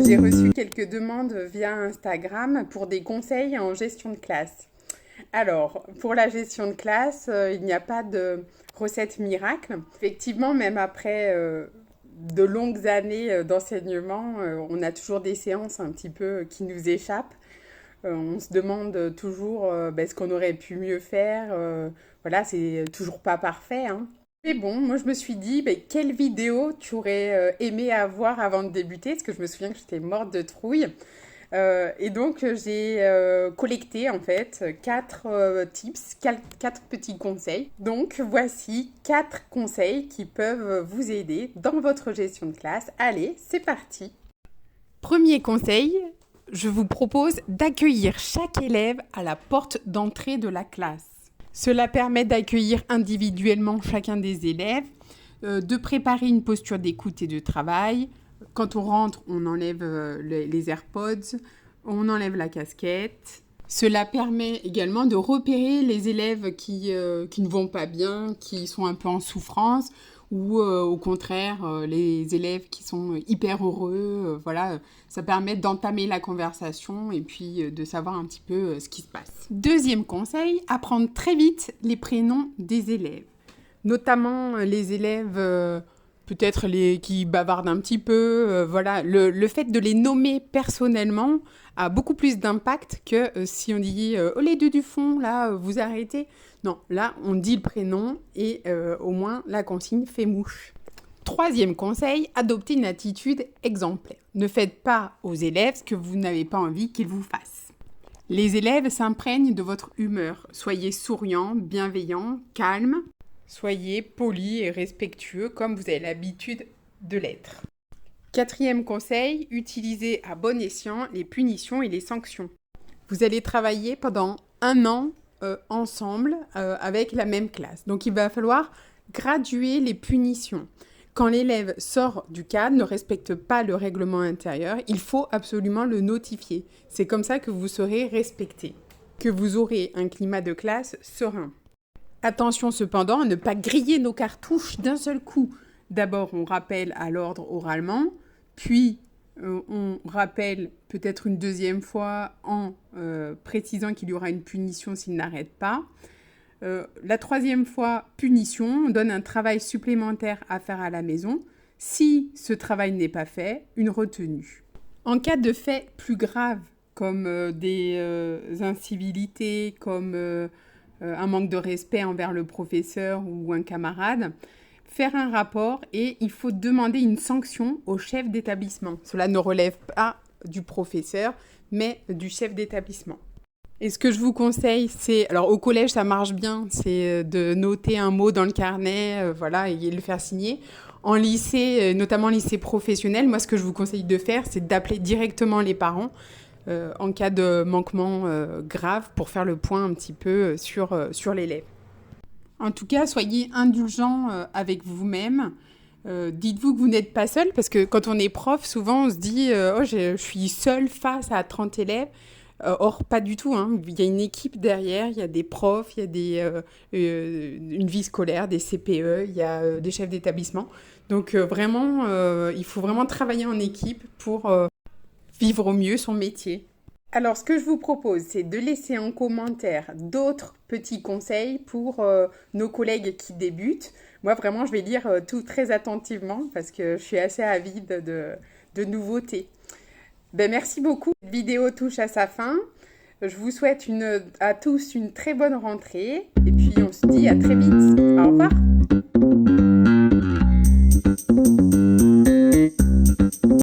J'ai reçu quelques demandes via Instagram pour des conseils en gestion de classe. Alors, pour la gestion de classe, il n'y a pas de recette miracle. Effectivement, même après de longues années d'enseignement, on a toujours des séances un petit peu qui nous échappent. On se demande toujours ce qu'on aurait pu mieux faire. Voilà, c'est toujours pas parfait, hein. Mais bon, moi je me suis dit, quelle vidéo tu aurais aimé avoir avant de débuter? Parce que je me souviens que j'étais morte de trouille. Et donc j'ai collecté en fait 4 tips, 4 petits conseils. Donc voici 4 conseils qui peuvent vous aider dans votre gestion de classe. Allez, c'est parti! Premier conseil, je vous propose d'accueillir chaque élève à la porte d'entrée de la classe. Cela permet d'accueillir individuellement chacun des élèves, de préparer une posture d'écoute et de travail. Quand on rentre, on enlève les AirPods, on enlève la casquette. Cela permet également de repérer les élèves qui ne vont pas bien, qui sont un peu en souffrance, ou au contraire, les élèves qui sont hyper heureux. Voilà, ça permet d'entamer la conversation et puis de savoir un petit peu ce qui se passe. Deuxième conseil, apprendre très vite les prénoms des élèves. Notamment les élèves peut-être qui bavardent un petit peu. Voilà, le fait de les nommer personnellement a beaucoup plus d'impact que si on dit « Oh les deux du fond, là, vous arrêtez ». Non, là, on dit le prénom et au moins la consigne fait mouche. Troisième conseil, adoptez une attitude exemplaire. Ne faites pas aux élèves ce que vous n'avez pas envie qu'ils vous fassent. Les élèves s'imprègnent de votre humeur. Soyez souriant, bienveillant, calme. Soyez poli et respectueux comme vous avez l'habitude de l'être. Quatrième conseil, utilisez à bon escient les punitions et les sanctions. Vous allez travailler pendant 1 an ensemble avec la même classe. Donc il va falloir graduer les punitions. Quand l'élève sort du cadre, ne respecte pas le règlement intérieur, il faut absolument le notifier. C'est comme ça que vous serez respecté, que vous aurez un climat de classe serein. Attention cependant à ne pas griller nos cartouches d'un seul coup. D'abord, on rappelle à l'ordre oralement, puis on rappelle peut-être une deuxième fois en précisant qu'il y aura une punition s'il n'arrête pas. La troisième fois, punition, on donne un travail supplémentaire à faire à la maison. Si ce travail n'est pas fait, une retenue. En cas de faits plus graves, comme des incivilités, comme un manque de respect envers le professeur ou un camarade, faire un rapport et il faut demander une sanction au chef d'établissement. Cela ne relève pas du professeur, mais du chef d'établissement. Et ce que je vous conseille, c'est... Alors, au collège, ça marche bien, c'est de noter un mot dans le carnet, voilà, et le faire signer. En lycée, notamment lycée professionnel, moi, ce que je vous conseille de faire, c'est d'appeler directement les parents en cas de manquement grave pour faire le point un petit peu sur l'élève. En tout cas, soyez indulgents avec vous-même. Dites-vous que vous n'êtes pas seul, parce que quand on est prof, souvent on se dit « Oh, je suis seul face à 30 élèves ». Or, pas du tout, hein. Il y a une équipe derrière, il y a des profs, il y a une vie scolaire, des CPE, il y a des chefs d'établissement. Donc vraiment, il faut vraiment travailler en équipe pour vivre au mieux son métier. Alors, ce que je vous propose, c'est de laisser en commentaire d'autres petits conseils pour nos collègues qui débutent. Moi, vraiment, je vais lire tout très attentivement parce que je suis assez avide de nouveautés. Merci beaucoup. Cette vidéo touche à sa fin. Je vous souhaite à tous une très bonne rentrée. Et puis, on se dit à très vite. Au revoir.